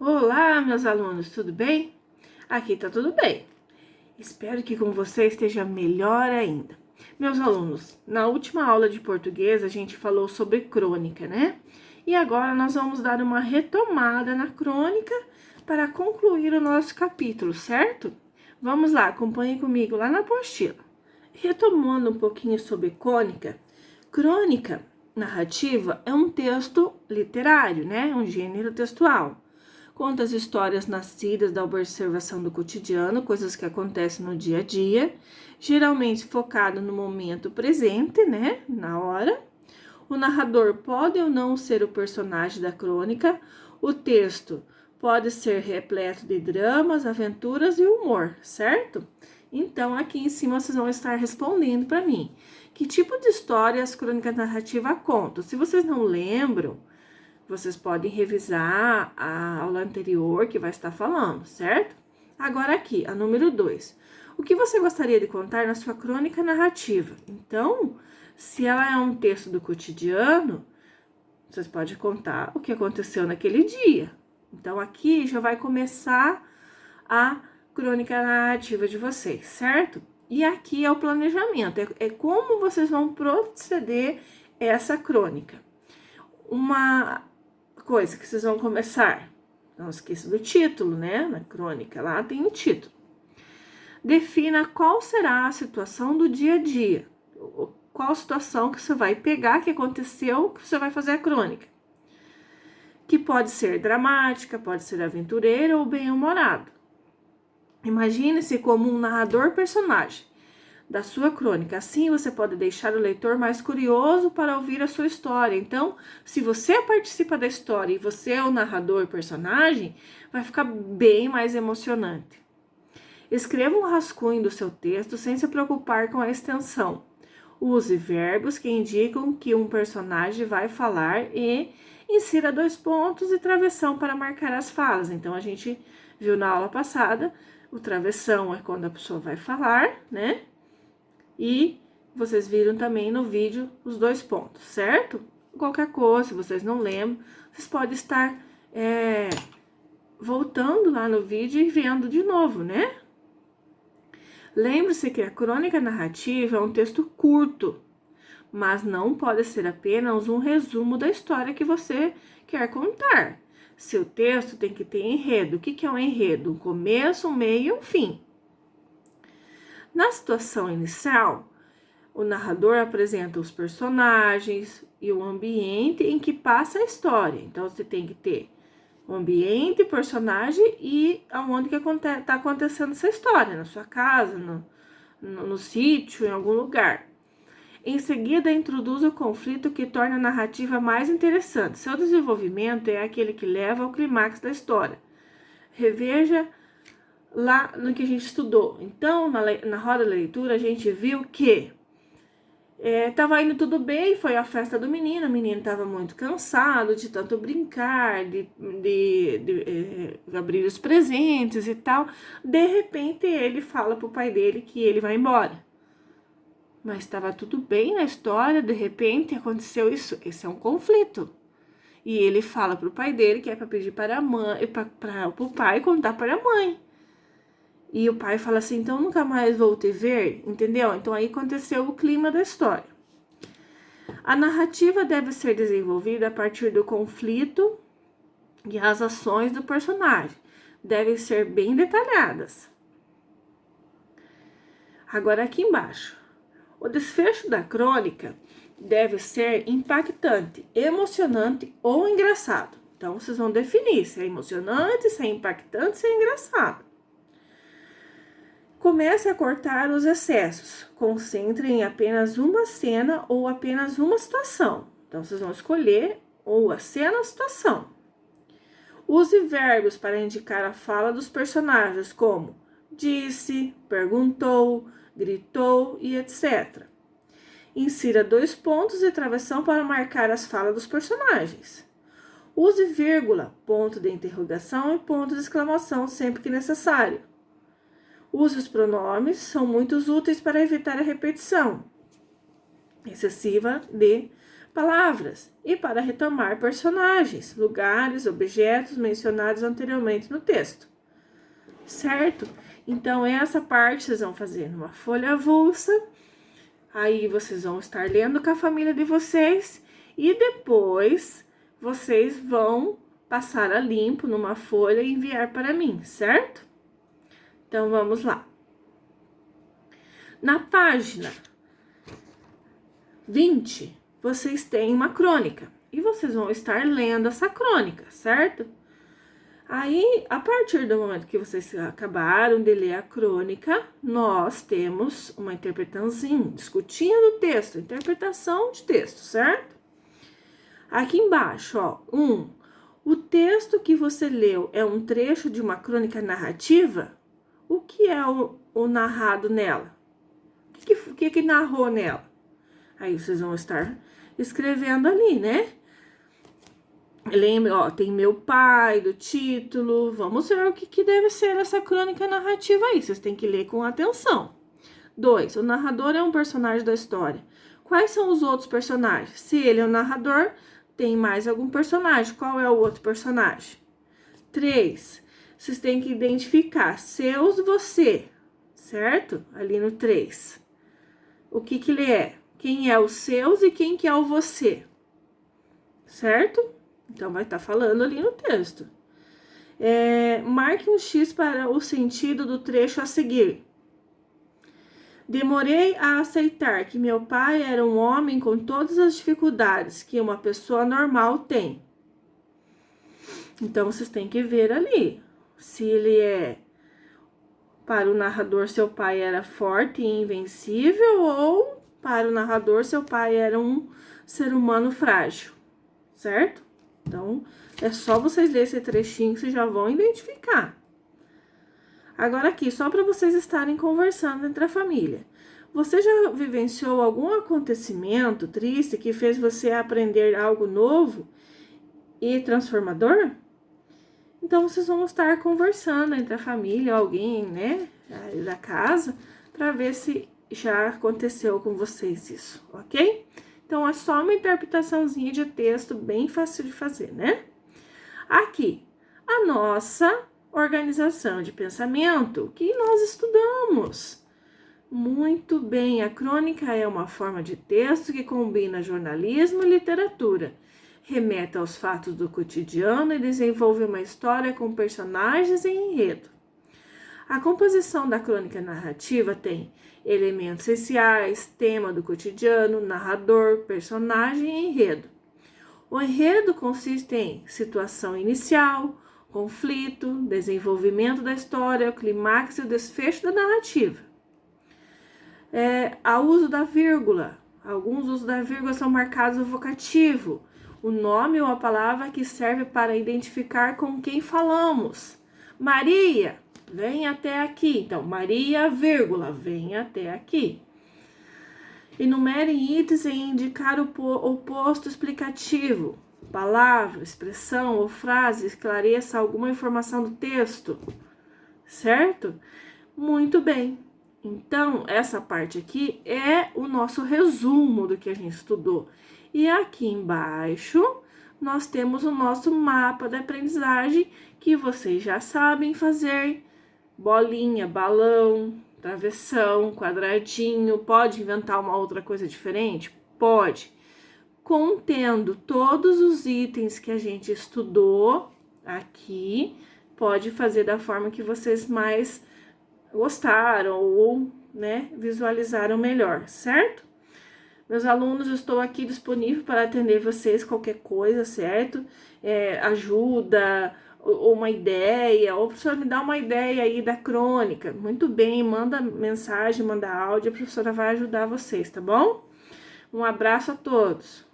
Olá, meus alunos, tudo bem? Aqui tá tudo bem. Espero que com você esteja melhor ainda. Meus alunos, na última aula de português a gente falou sobre crônica, né? E agora nós vamos dar uma retomada na crônica para concluir o nosso capítulo, certo? Vamos lá, acompanhe comigo lá na apostila. Retomando um pouquinho sobre crônica narrativa é um texto literário, né? Um gênero textual. Conta as histórias nascidas da observação do cotidiano, coisas que acontecem no dia a dia, geralmente focado no momento presente, né? Na hora. O narrador pode ou não ser o personagem da crônica. O texto pode ser repleto de dramas, aventuras e humor, certo? Então, aqui em cima vocês vão estar respondendo para mim. Que tipo de história as crônicas narrativas contam? Se vocês não lembram, vocês podem revisar a aula anterior que vai estar falando, certo? Agora aqui, a número 2. O que você gostaria de contar na sua crônica narrativa? Então, se ela é um texto do cotidiano, vocês podem contar o que aconteceu naquele dia. Então, aqui já vai começar a crônica narrativa de vocês, certo? E aqui é o planejamento, é como vocês vão proceder essa crônica. Uma coisa que vocês vão começar, não esqueça do título, né? Na crônica lá tem o título. Defina qual será a situação do dia a dia. Qual situação que você vai pegar, que aconteceu, que você vai fazer a crônica. Que pode ser dramática, pode ser aventureira ou bem-humorado. Imagine-se como um narrador personagem da sua crônica. Assim, você pode deixar o leitor mais curioso para ouvir a sua história. Então, se você participa da história e você é o narrador personagem, vai ficar bem mais emocionante. Escreva um rascunho do seu texto sem se preocupar com a extensão. Use verbos que indicam que um personagem vai falar e insira 2 pontos e travessão para marcar as falas. Então, a gente viu na aula passada, o travessão é quando a pessoa vai falar, né? E vocês viram também no vídeo os 2 pontos, certo? Qualquer coisa, se vocês não lembram, vocês podem estar voltando lá no vídeo e vendo de novo, né? Lembre-se que a crônica narrativa é um texto curto, mas não pode ser apenas um resumo da história que você quer contar. Seu texto tem que ter enredo. O que é um enredo? Um começo, um meio e um fim. Na situação inicial, o narrador apresenta os personagens e o ambiente em que passa a história. Então, você tem que ter o ambiente, personagem e aonde que está acontecendo essa história. Na sua casa, no sítio, em algum lugar. Em seguida, introduz o conflito que torna a narrativa mais interessante. Seu desenvolvimento é aquele que leva ao clímax da história. Reveja lá no que a gente estudou. Então, na roda da leitura, a gente viu que tava indo tudo bem, foi a festa do menino, o menino estava muito cansado de tanto brincar, de abrir os presentes e tal. De repente, ele fala pro pai dele que ele vai embora. Mas estava tudo bem na história, de repente aconteceu isso. Esse é um conflito. E ele fala pro pai dele que é para pedir para a mãe, para o pai contar para a mãe. E o pai fala assim, então nunca mais vou te ver, entendeu? Então aí aconteceu o clima da história. A narrativa deve ser desenvolvida a partir do conflito e as ações do personagem. Devem ser bem detalhadas. Agora aqui embaixo. O desfecho da crônica deve ser impactante, emocionante ou engraçado. Então, vocês vão definir se é emocionante, se é impactante, se é engraçado. Comece a cortar os excessos. Concentre em apenas uma cena ou apenas uma situação. Então, vocês vão escolher ou a cena ou a situação. Use verbos para indicar a fala dos personagens, como disse, perguntou, gritou e etc. Insira 2 pontos e travessão para marcar as falas dos personagens. Use vírgula, ponto de interrogação e ponto de exclamação sempre que necessário. Use os pronomes, são muito úteis para evitar a repetição excessiva de palavras e para retomar personagens, lugares, objetos mencionados anteriormente no texto, certo? Então, essa parte vocês vão fazer numa folha avulsa, aí vocês vão estar lendo com a família de vocês e depois vocês vão passar a limpo numa folha e enviar para mim, certo? Então, vamos lá. Na página 20, vocês têm uma crônica e vocês vão estar lendo essa crônica, certo? Aí, a partir do momento que vocês acabaram de ler a crônica, nós temos uma interpretaçãozinha, discutindo o texto, interpretação de texto, certo? Aqui embaixo, ó, o texto que você leu é um trecho de uma crônica narrativa? O que é o narrado nela? O que narrou nela? Aí vocês vão estar escrevendo ali, né? Lembra, ó, tem meu pai do título. Vamos ver o que deve ser essa crônica narrativa aí. Vocês têm que ler com atenção. 2. O narrador é um personagem da história. Quais são os outros personagens? Se ele é o narrador, tem mais algum personagem. Qual é o outro personagem? 3. Vocês têm que identificar seus você, certo? Ali no 3. O que ele é? Quem é os seus e quem que é o você, certo? Então, vai estar falando ali no texto. Marque um X para o sentido do trecho a seguir. Demorei a aceitar que meu pai era um homem com todas as dificuldades que uma pessoa normal tem. Então, vocês têm que ver ali. Se ele é... Para o narrador, seu pai era forte e invencível, ou para o narrador, seu pai era um ser humano frágil, certo? Então, é só vocês lerem esse trechinho que vocês já vão identificar. Agora aqui, só para vocês estarem conversando entre a família. Você já vivenciou algum acontecimento triste que fez você aprender algo novo e transformador? Então, vocês vão estar conversando entre a família, alguém, né, da casa, para ver se já aconteceu com vocês isso, ok? Então, é só uma interpretaçãozinha de texto bem fácil de fazer, né? Aqui, a nossa organização de pensamento que nós estudamos. Muito bem, a crônica é uma forma de texto que combina jornalismo e literatura. Remete aos fatos do cotidiano e desenvolve uma história com personagens e enredo. A composição da crônica narrativa tem elementos essenciais, tema do cotidiano, narrador, personagem e enredo. O enredo consiste em situação inicial, conflito, desenvolvimento da história, o clímax e o desfecho da narrativa. Ao uso da vírgula. Alguns usos da vírgula são marcados no vocativo, o nome ou a palavra que serve para identificar com quem falamos. Maria, vem até aqui. Então, Maria, vírgula, vem até aqui. Enumere itens e indicar o posto explicativo. Palavra, expressão ou frase esclareça alguma informação do texto, certo? Muito bem. Então, essa parte aqui é o nosso resumo do que a gente estudou. E aqui embaixo, nós temos o nosso mapa da aprendizagem, que vocês já sabem fazer. Bolinha, balão, travessão, quadradinho. Pode inventar uma outra coisa diferente? Pode. Contendo todos os itens que a gente estudou aqui, pode fazer da forma que vocês mais gostaram ou, né, visualizaram melhor, certo? Meus alunos, eu estou aqui disponível para atender vocês, qualquer coisa, certo? Ajuda, ou uma ideia, ou a professora me dá uma ideia aí da crônica. Muito bem, manda mensagem, manda áudio, a professora vai ajudar vocês, tá bom? Um abraço a todos.